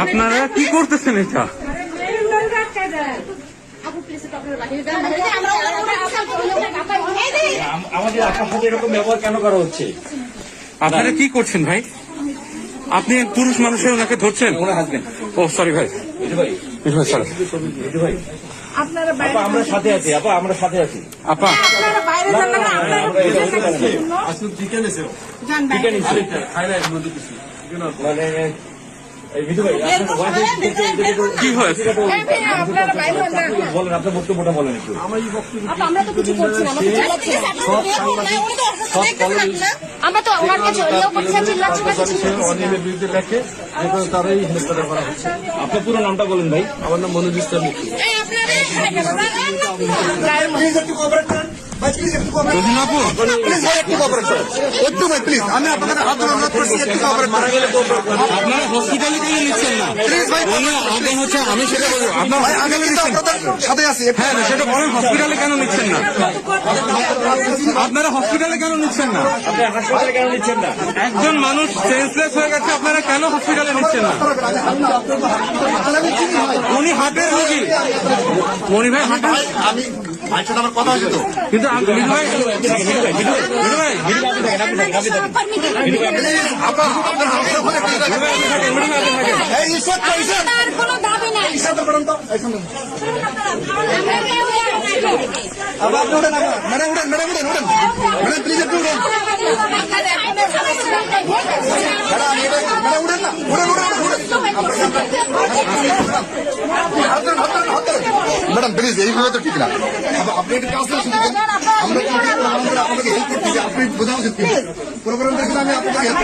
আপনারা কি করতেছেন এটা? আমাদের আপনার সাথে এরকম ব্যবহার কেন করা হচ্ছে? আপনারা কি করছেন ভাই? আপনি পুরুষ মানুষের ওনাকে ধরছেন? ওনার হাজবেন্ড। ও সরি ভাই, ভাই ভাই সরি ভাই, আপা আমরা সাথে আছি, আপা আমরা সাথে আছি। আপা মানে কি হয়েছে বলেন, আপনার বক্তব্যটা বলেন একটু। আমরা তো ওনাকে জড়িয়েও পড়ছি, অনিয়মের বিরুদ্ধে লেখে তারাই হেনস্থা করা হচ্ছে। আপনার পুরো নামটা বলেন ভাই। আমার নাম মনোজ ইসলাম মুখী। আপনারা হসপিটালে কেন নিচ্ছেন না? আমি সেটা বলবো, আপনার হসপিটালে নিচ্ছেন? হ্যাঁ সেটা বলেন, হসপিটালে কেন নিচ্ছেন না? আপনারা হসপিটালে কেন নিচ্ছেন না? আপনি হাসপাতালে কেন নিচ্ছেন না? একজন মানুষ সেন্সলেস হয়ে গেছে, আপনারা কেন হসপিটালে নিচ্ছেন না? উনি হার্টের রোগী, মনি ভাই হার্টের, আমার কথা হচ্ছে তো কিন্তু মিঠু ভাই তার কোনো দাবি নাই। ম্যাডাম প্লিজ এইভাবে তো ঠিক না। আপনি একটা কাজ করছেন, আমরা আপনাকে হেল্প করতে, আপনি বোঝা উচিত। প্রোগ্রাম দেখলে আমি আপনাকে হেল্প